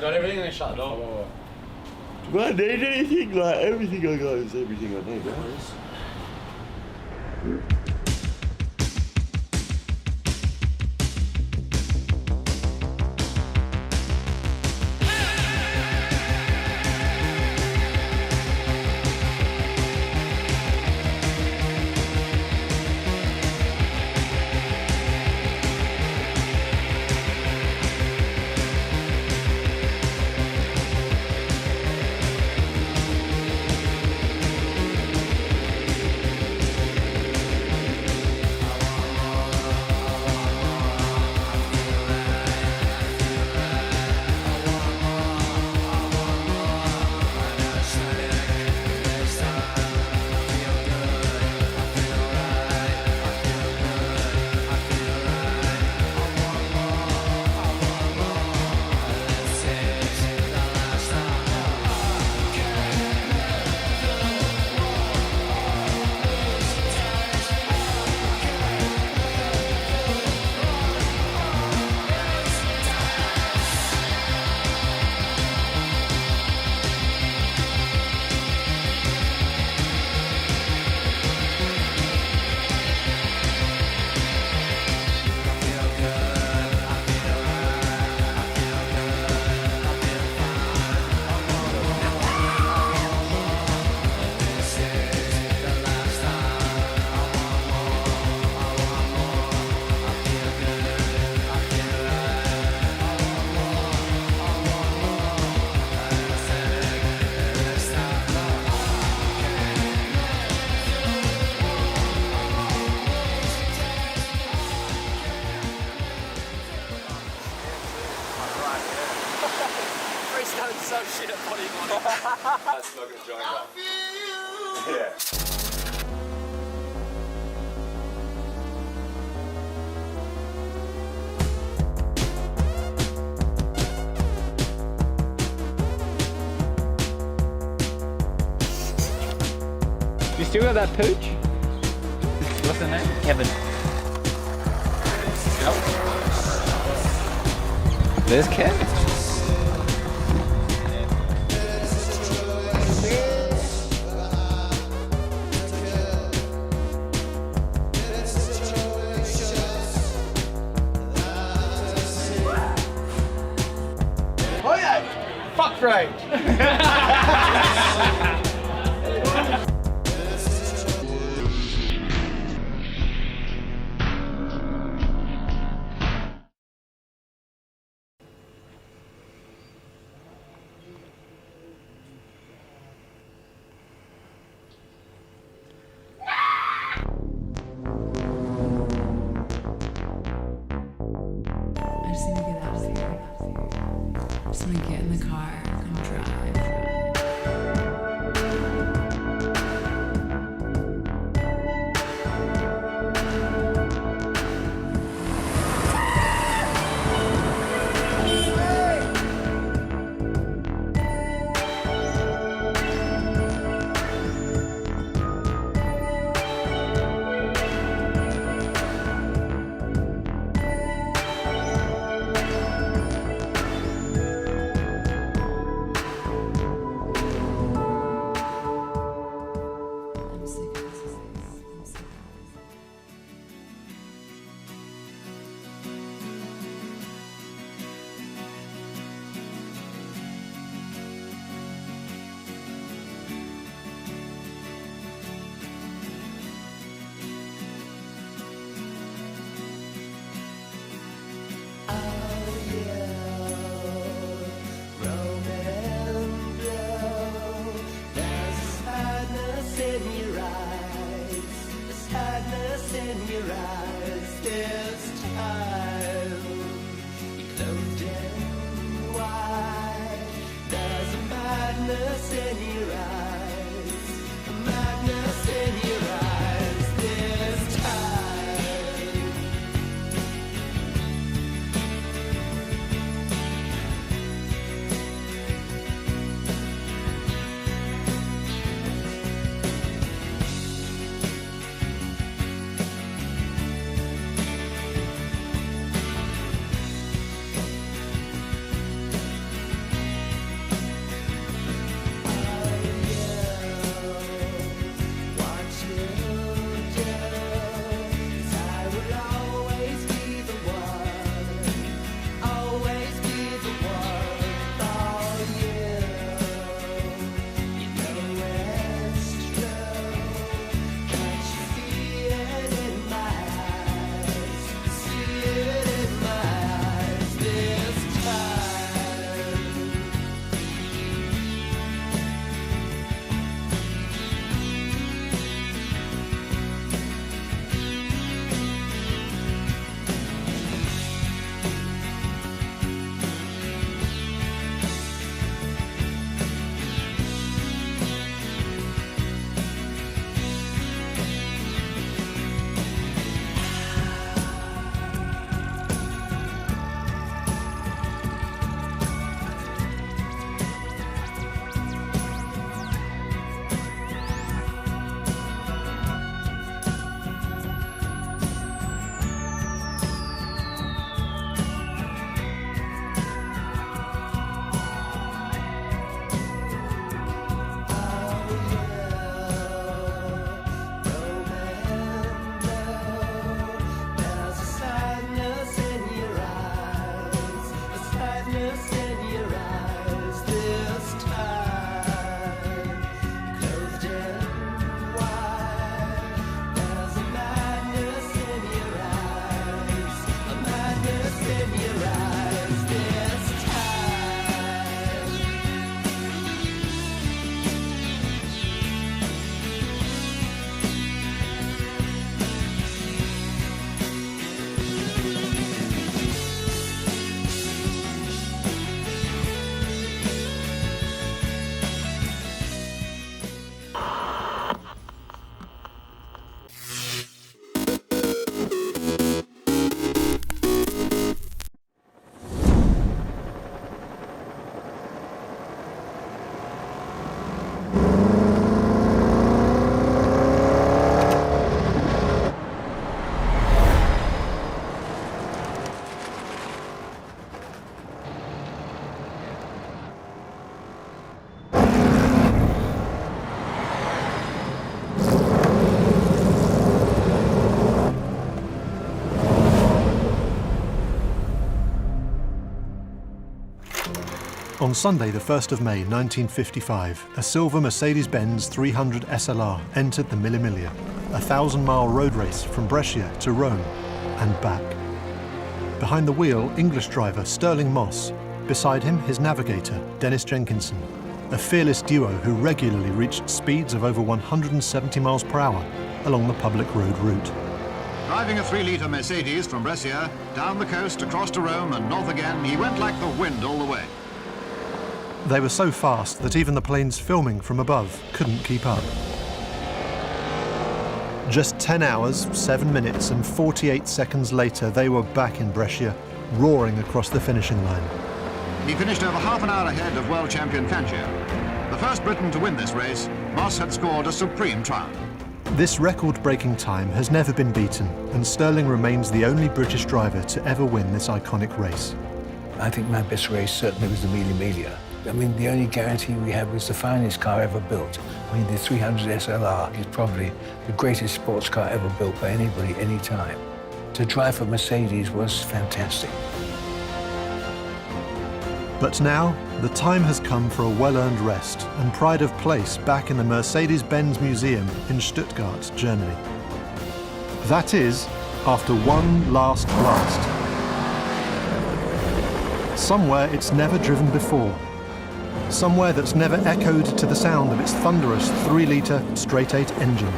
got everything and then shut the door. Do I need anything? Like, everything I got is everything I need, right? So shit at body on. That's not gonna join up. Yeah. You still got that pooch? What's her name? Kevin. Yep. There's Kev. Oh yeah! Fuck right! I just need to get out of here. I just want to get in the car and drive. I'm sick of this. I'm sick of this. On Sunday, the 1st of May 1955, a silver Mercedes-Benz 300 SLR entered the Mille Miglia, a 1,000-mile road race from Brescia to Rome and back. Behind the wheel, English driver Stirling Moss. Beside him, his navigator, Dennis Jenkinson, a fearless duo who regularly reached speeds of over 170 miles per hour along the public road route. Driving a 3-litre Mercedes from Brescia, down the coast, across to Rome and north again, he went like the wind all the way. They were so fast that even the planes filming from above couldn't keep up. Just 10 hours, 7 minutes and 48 seconds later, they were back in Brescia, roaring across the finishing line. He finished over half an hour ahead of world champion Fangio. The first Briton to win this race, Moss had scored a supreme triumph. This record-breaking time has never been beaten, and Stirling remains the only British driver to ever win this iconic race. I think my best race certainly was the Mille Miglia. I mean, the only guarantee we had was the finest car ever built. I mean, the 300 SLR is probably the greatest sports car ever built by anybody, any time. To drive for Mercedes was fantastic. But now, the time has come for a well-earned rest and pride of place back in the Mercedes-Benz Museum in Stuttgart, Germany. That is, after one last blast. Somewhere it's never driven before. Somewhere that's never echoed to the sound of its thunderous 3-litre straight-8 engine.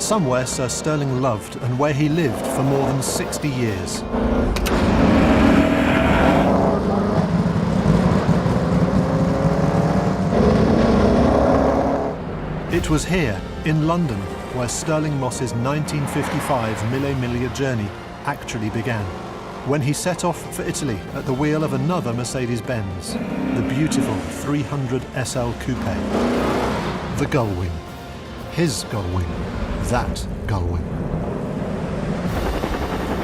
Somewhere Sir Stirling loved and where he lived for more than 60 years. It was here, in London, where Stirling Moss's 1955 Mille Miglia journey actually began, when he set off for Italy at the wheel of another Mercedes-Benz, the beautiful 300 SL Coupe. The Gullwing. His Gullwing. That Gullwing.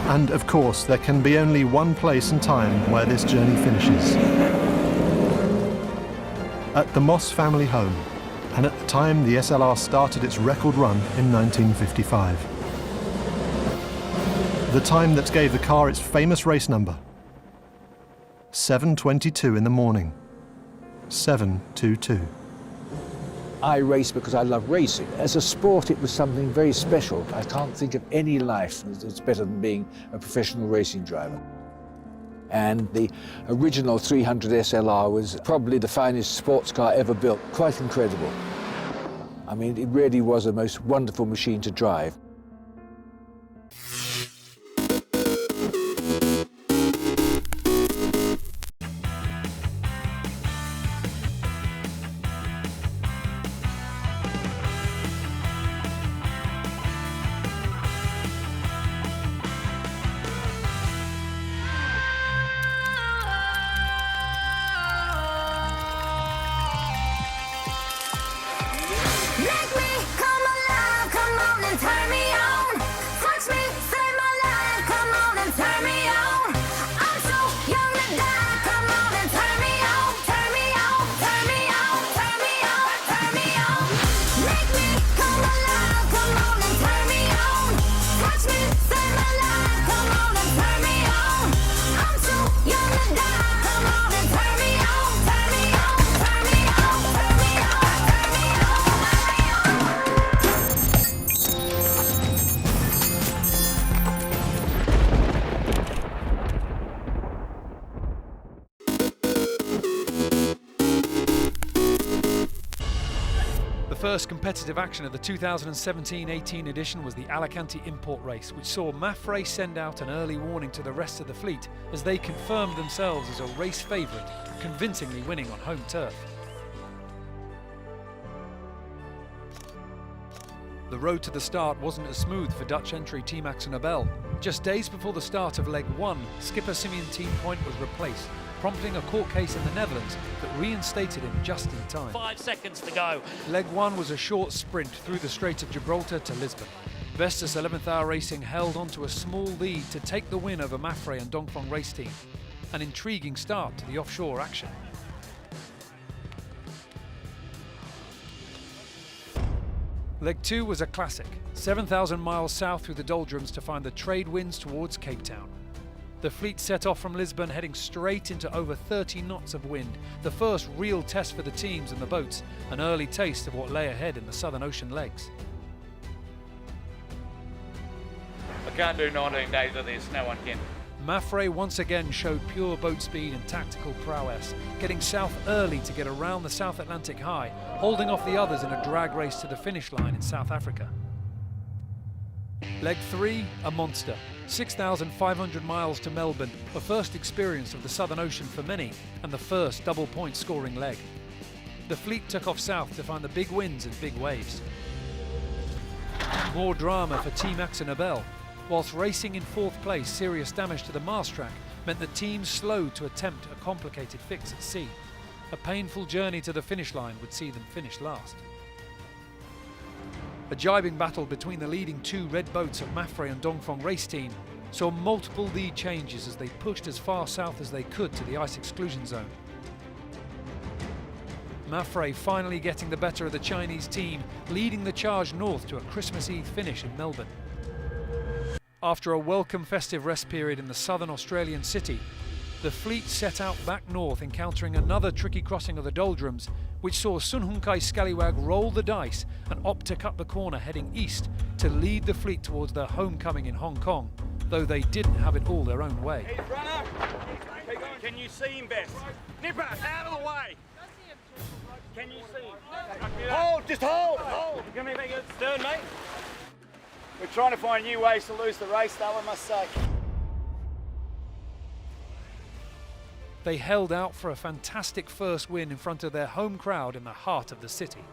And of course, there can be only one place and time where this journey finishes. At the Moss family home, and at the time the SLR started its record run in 1955. The time that gave the car its famous race number. 7:22 in the morning. 7:22. I race because I love racing. As a sport, it was something very special. I can't think of any life that's better than being a professional racing driver. And the original 300 SLR was probably the finest sports car ever built. Quite incredible. I mean, it really was a most wonderful machine to drive. Make me come alive, come on and turn me on. Touch me, save my life, come on and turn me on. I'm so young to die, come on and turn me on. Turn me on, turn me on, turn me on, turn me on. Make me come alive, come on and turn me on. Touch me, save my life, come on and turn me on. I'm so young to die, come on and turn me on. Turn me on, turn me on, turn me on, turn me on. The first competitive action of the 2017-18 edition was the Alicante Import Race, which saw Mafre send out an early warning to the rest of the fleet as they confirmed themselves as a race favourite, convincingly winning on home turf. The road to the start wasn't as smooth for Dutch entry T-Max and Abel. Just days before the start of leg 1, skipper Simeon Team Point was replaced, prompting a court case in the Netherlands that reinstated him just in time. 5 seconds to go. Leg 1 was a short sprint through the Strait of Gibraltar to Lisbon. Vestas 11th Hour Racing held on to a small lead to take the win over Mafre and Dongfeng race team. An intriguing start to the offshore action. Leg 2 was a classic, 7,000 miles south through the doldrums to find the trade winds towards Cape Town. The fleet set off from Lisbon heading straight into over 30 knots of wind, the first real test for the teams and the boats, an early taste of what lay ahead in the Southern Ocean legs. I can't do 19 days of this, no one can. Maffrey once again showed pure boat speed and tactical prowess, getting south early to get around the South Atlantic high, holding off the others in a drag race to the finish line in South Africa. Leg 3, a monster. 6,500 miles to Melbourne, a first experience of the Southern Ocean for many, and the first double-point scoring leg. The fleet took off south to find the big winds and big waves. More drama for Team Axonabel. Whilst racing in fourth place, serious damage to the mast track meant the team slowed to attempt a complicated fix at sea. A painful journey to the finish line would see them finish last. A jibing battle between the leading two red boats of Maffrey and Dongfeng race team saw multiple lead changes as they pushed as far south as they could to the ice exclusion zone. Maffrey finally getting the better of the Chinese team, leading the charge north to a Christmas Eve finish in Melbourne. After a welcome festive rest period in the southern Australian city, the fleet set out back north, encountering another tricky crossing of the doldrums, which saw Sun Hun Kai Scallywag roll the dice and opt to cut the corner heading east to lead the fleet towards their homecoming in Hong Kong, though they didn't have it all their own way. Hey, runner! Can you see him best? Nipper, out of the way! Can you see him? Hold, just hold, hold! Give me a stern, mate. We're trying to find new ways to lose the race, though, I must say. They held out for a fantastic first win in front of their home crowd in the heart of the city.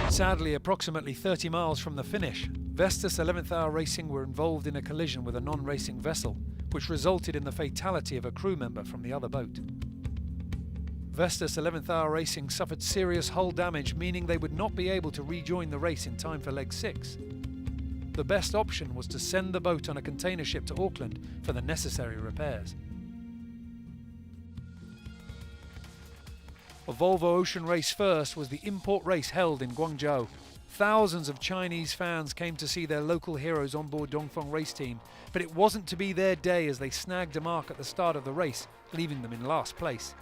Sadly, approximately 30 miles from the finish, Vestas 11th Hour Racing were involved in a collision with a non-racing vessel, which resulted in the fatality of a crew member from the other boat. Vestas 11th Hour Racing suffered serious hull damage, meaning they would not be able to rejoin the race in time for leg 6. The best option was to send the boat on a container ship to Auckland for the necessary repairs. A Volvo Ocean Race first was the import race held in Guangzhou. Thousands of Chinese fans came to see their local heroes on board Dongfeng race team, but it wasn't to be their day as they snagged a mark at the start of the race, leaving them in last place.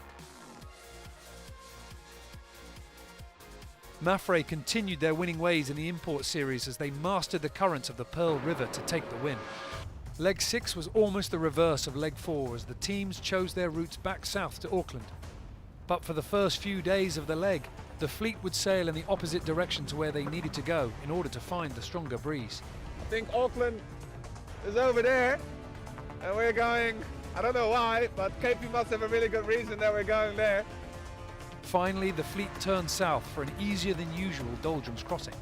Maffrey continued their winning ways in the import series as they mastered the currents of the Pearl River to take the win. Leg 6 was almost the reverse of Leg 4 as the teams chose their routes back south to Auckland. But for the first few days of the leg, the fleet would sail in the opposite direction to where they needed to go in order to find the stronger breeze. I think Auckland is over there, and we're going, I don't know why, but KP must have a really good reason that we're going there. Finally, the fleet turned south for an easier than usual doldrums crossing.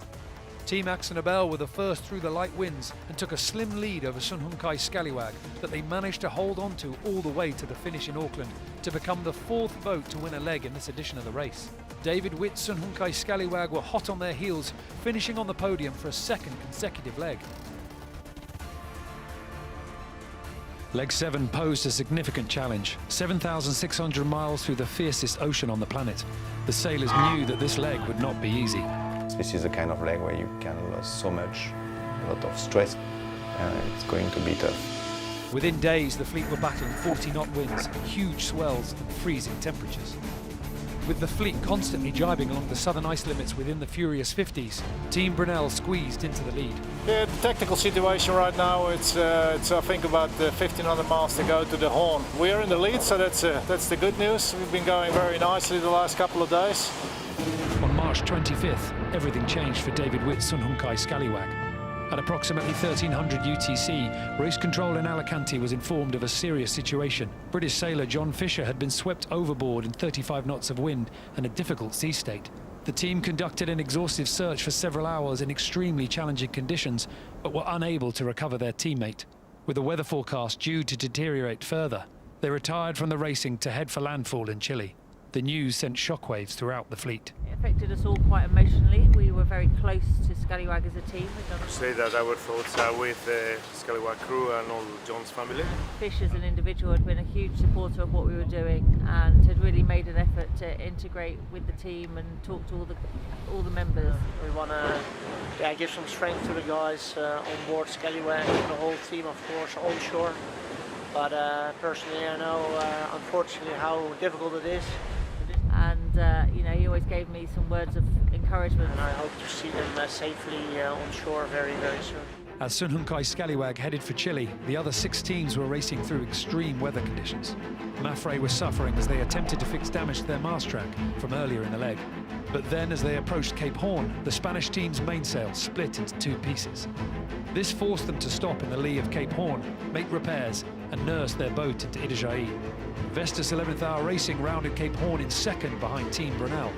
Team Axonabel were the first through the light winds and took a slim lead over Sun Hun Kai Scallywag that they managed to hold on to all the way to the finish in Auckland to become the fourth boat to win a leg in this edition of the race. David Witt, Sun Hun Kai Scallywag were hot on their heels, finishing on the podium for a second consecutive leg. Leg 7 posed a significant challenge, 7,600 miles through the fiercest ocean on the planet. The sailors knew that this leg would not be easy. This is the kind of leg where you can lose so much, a lot of stress, and it's going to be tough. Within days, the fleet were battling 40-knot winds, huge swells and freezing temperatures. With the fleet constantly jibing along the southern ice limits within the furious 50s, Team Brunel squeezed into the lead. The technical situation right now, it's I think about 1,500 miles to go to the Horn. We're in the lead, so that's the good news. We've been going very nicely the last couple of days. On March 25th, everything changed for David Witt's Sun Hun Kai Scallywag. At approximately 1300 UTC, race control in Alicante was informed of a serious situation. British sailor John Fisher had been swept overboard in 35 knots of wind and a difficult sea state. The team conducted an exhaustive search for several hours in extremely challenging conditions, but were unable to recover their teammate. With the weather forecast due to deteriorate further, they retired from the racing to head for landfall in Chile. The news sent shockwaves throughout the fleet. It affected us all quite emotionally. We were very close to Scallywag as a team. Say that our thoughts are with the Scallywag crew and all John's family. Fish as an individual had been a huge supporter of what we were doing and had really made an effort to integrate with the team and talk to all the all the members. We want to give some strength to the guys on board Scallywag, the whole team, of course, onshore. But personally, I know, unfortunately, how difficult it is. And you know, he always gave me some words of encouragement. And I hope to see them safely on shore very, very soon. As Sun Hun Kai Scallywag headed for Chile, the other 6 teams were racing through extreme weather conditions. Mafre was suffering as they attempted to fix damage to their mast track from earlier in the leg. But then, as they approached Cape Horn, the Spanish team's mainsail split into 2 pieces. This forced them to stop in the lee of Cape Horn, make repairs, and nurse their boat into Itajaí. Vestas 11th Hour Racing rounded Cape Horn in second behind Team Brunel.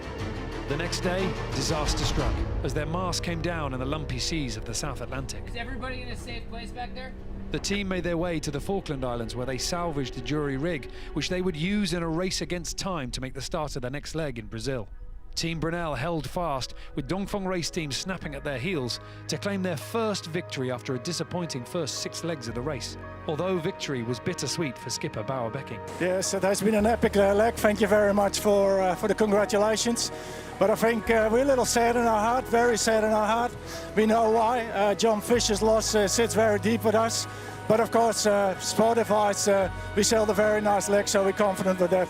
The next day, disaster struck as their mast came down in the lumpy seas of the South Atlantic. Is everybody in a safe place back there? The team made their way to the Falkland Islands where they salvaged a jury rig, which they would use in a race against time to make the start of their next leg in Brazil. Team Brunel held fast, with Dongfeng Race Team snapping at their heels to claim their first victory after a disappointing first 6 legs of the race. Although victory was bittersweet for skipper Bauer Becking. Yes, it has been an epic leg. Thank you very much for the congratulations. But I think we're a little sad in our heart, very sad in our heart. We know why. John Fisher's loss sits very deep with us. But of course, sport-wise, we sailed a very nice leg, so we're confident with that.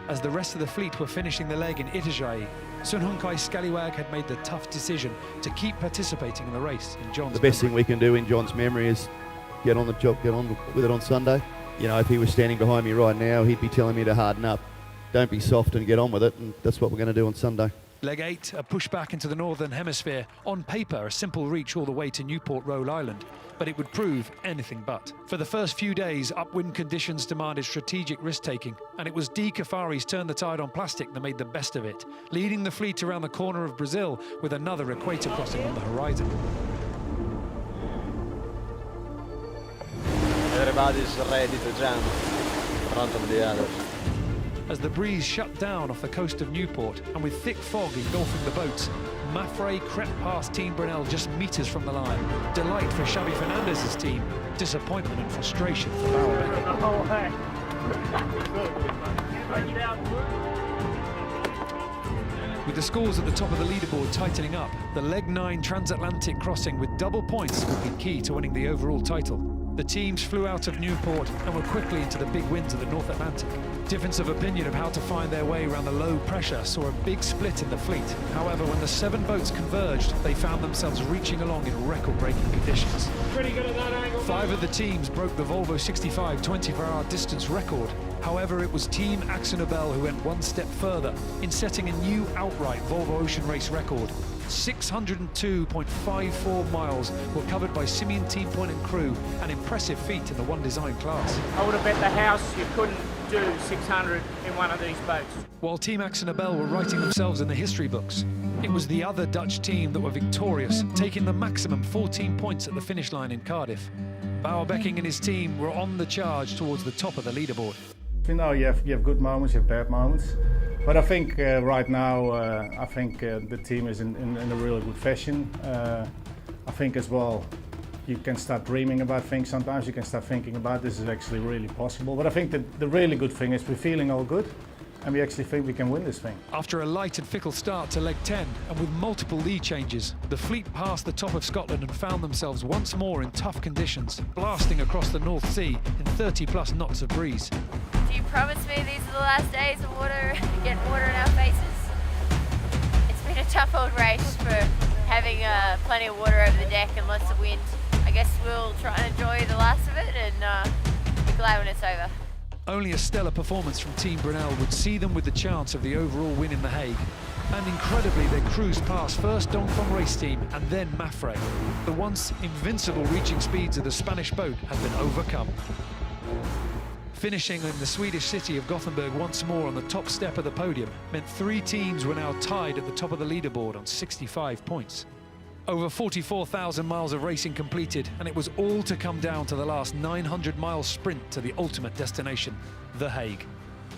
As the rest of the fleet were finishing the leg in Itajaí, Sun Hun Kai Scallywag had made the tough decision to keep participating in the race in John's The best thing we can do in John's memory is get on the job, get on with it on Sunday. You know, if he was standing behind me right now, he'd be telling me to harden up. Don't be soft and get on with it, and that's what we're going to do on Sunday. Leg 8, a push back into the Northern Hemisphere. On paper, a simple reach all the way to Newport, Rhode Island, but it would prove anything but. For the first few days, upwind conditions demanded strategic risk-taking, and it was D. Kafari's turn the tide on plastic that made the best of it, leading the fleet around the corner of Brazil with another equator crossing on the horizon. Everybody's ready to jump in front of the others. As the breeze shut down off the coast of Newport and with thick fog engulfing the boats, Mafre crept past Team Brunel just metres from the line. Delight for Xavi Fernandez's team, disappointment and frustration for Bauer Becking. With the scores at the top of the leaderboard tightening up, the Leg 9 transatlantic crossing with double points would be key to winning the overall title. The teams flew out of Newport and were quickly into the big winds of the North Atlantic. Difference of opinion of how to find their way around the low pressure saw a big split in the fleet. However, when the 7 boats converged, they found themselves reaching along in record-breaking conditions. Pretty good at that angle. 5 of the teams broke the Volvo 65 24-hour distance record. However, it was Team Axonobel who went one step further in setting a new outright Volvo Ocean Race record. 602.54 miles were covered by Simeon Team Point and crew, an impressive feat in the one design class. I would have bet the house you couldn't do 600 in one of these boats. While Team Axonobel were writing themselves in the history books, it was the other Dutch team that were victorious, taking the maximum 14 points at the finish line in Cardiff. Bauer Becking and his team were on the charge towards the top of the leaderboard. You know, you have good moments, you have bad moments. But I think right now, the team is in a really good fashion. I think as well, you can start dreaming about things sometimes. You can start thinking about this is actually really possible. But I think that the really good thing is we're feeling all good, and we actually think we can win this thing. After a light and fickle start to leg 10, and with multiple lead changes, the fleet passed the top of Scotland and found themselves once more in tough conditions, blasting across the North Sea in 30+ knots of breeze. Do you promise me these are the last days of water, getting water in our faces? It's been a tough old race for having plenty of water over the deck and lots of wind. I guess we'll try and enjoy the last of it and be glad when it's over. Only a stellar performance from Team Brunel would see them with the chance of the overall win in The Hague. And incredibly, they cruised past first Dongfeng Race Team and then Mafre. The once invincible reaching speeds of the Spanish boat had been overcome. Finishing in the Swedish city of Gothenburg once more on the top step of the podium meant 3 teams were now tied at the top of the leaderboard on 65 points. Over 44,000 miles of racing completed, and it was all to come down to the last 900-mile sprint to the ultimate destination, The Hague.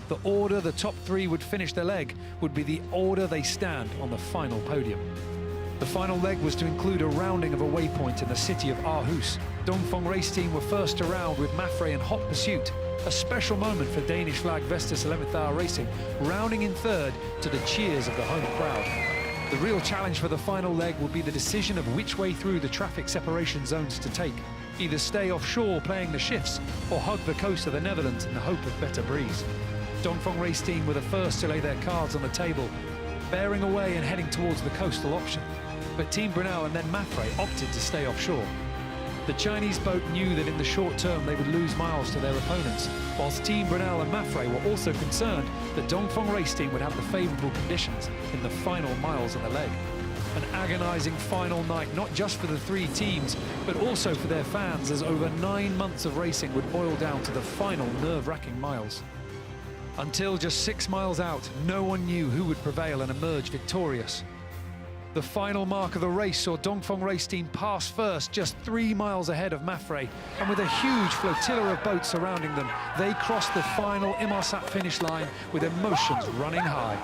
The order the top 3 would finish their leg would be the order they stand on the final podium. The final leg was to include a rounding of a waypoint in the city of Aarhus. Dongfeng Race Team were first around with Mafre in hot pursuit. A special moment for Danish flag Vestas 11th Hour Racing, rounding in third to the cheers of the home crowd. The real challenge for the final leg will be the decision of which way through the traffic separation zones to take. Either stay offshore playing the shifts or hug the coast of the Netherlands in the hope of better breeze. Dongfeng race team were the first to lay their cards on the table, bearing away and heading towards the coastal option. But Team Brunel and then Mafre opted to stay offshore. The Chinese boat knew that in the short term they would lose miles to their opponents, whilst Team Brunel and Mafre were also concerned that Dongfeng race team would have the favourable conditions in the final miles of the leg. An agonising final night, not just for the three teams, but also for their fans, as over 9 months of racing would boil down to the final nerve-wracking miles. Until just 6 miles out, no one knew who would prevail and emerge victorious. The final mark of the race saw Dongfeng race team pass first, just 3 miles ahead of Mafre, and with a huge flotilla of boats surrounding them, they crossed the final Inmarsat finish line with emotions running high.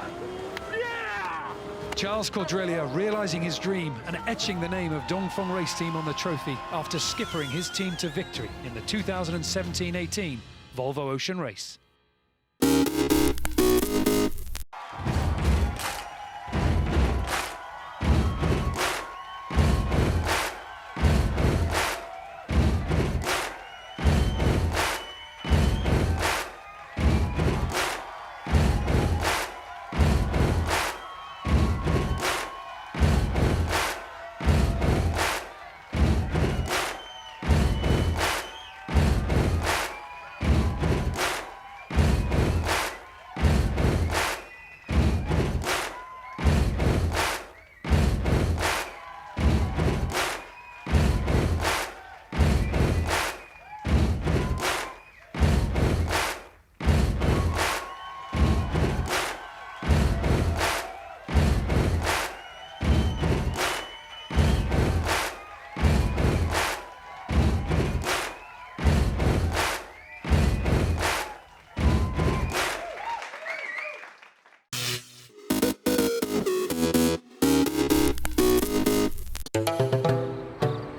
Charles Cordrelia realising his dream and etching the name of Dongfeng race team on the trophy after skippering his team to victory in the 2017-18 Volvo Ocean Race.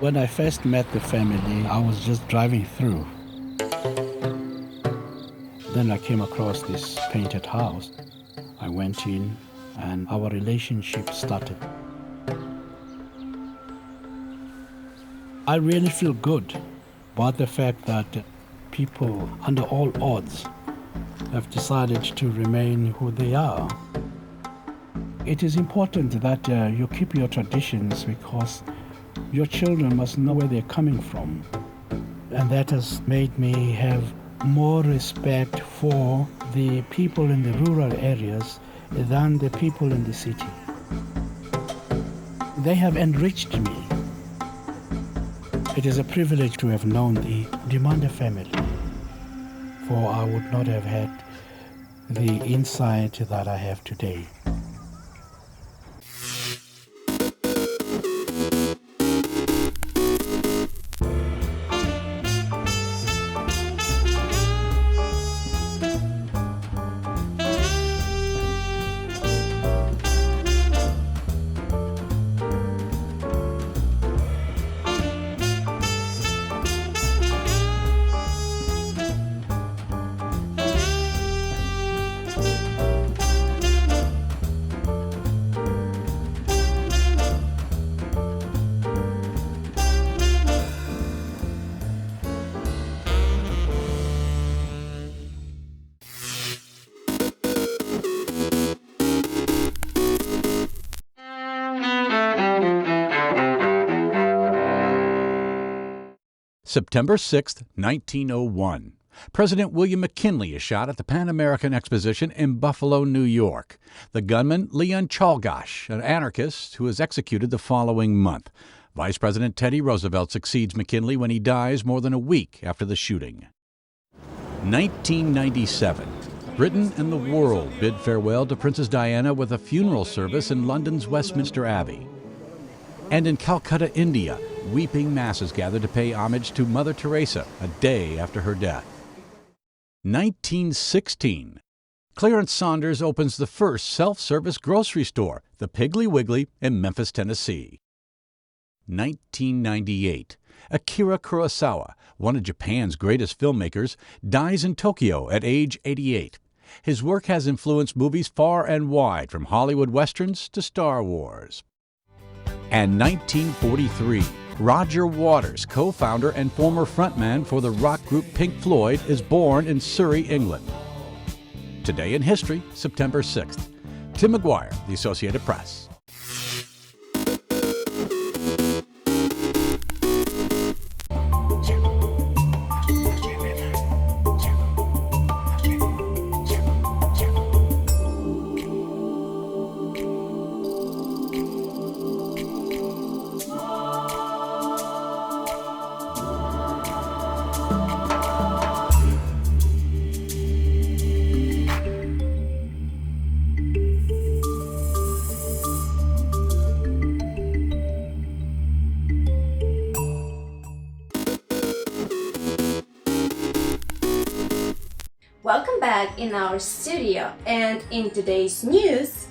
When I first met the family, I was just driving through. Then I came across this painted house. I went in and our relationship started. I really feel good about the fact that people, under all odds, have decided to remain who they are. It is important that you keep your traditions because your children must know where they're coming from. And that has made me have more respect for the people in the rural areas than the people in the city. They have enriched me. It is a privilege to have known the Demanda family, for I would not have had the insight that I have today. September 6, 1901. President William McKinley is shot at the Pan American Exposition in Buffalo, New York. The gunman, Leon Czolgosz, an anarchist who is executed the following month. Vice President Teddy Roosevelt succeeds McKinley when he dies more than a week after the shooting. 1997. Britain and the world bid farewell to Princess Diana with a funeral service in London's Westminster Abbey. And in Calcutta, India, weeping masses gather to pay homage to Mother Teresa a day after her death. 1916. Clarence Saunders opens the first self-service grocery store, the Piggly Wiggly, in Memphis, Tennessee. 1998. Akira Kurosawa, one of Japan's greatest filmmakers, dies in Tokyo at age 88. His work has influenced movies far and wide, from Hollywood westerns to Star Wars. And 1943, Roger Waters, co-founder and former frontman for the rock group Pink Floyd, is born in Surrey, England. Today in History, September 6th. Tim McGuire, The Associated Press. Welcome back in our studio, and in today's news,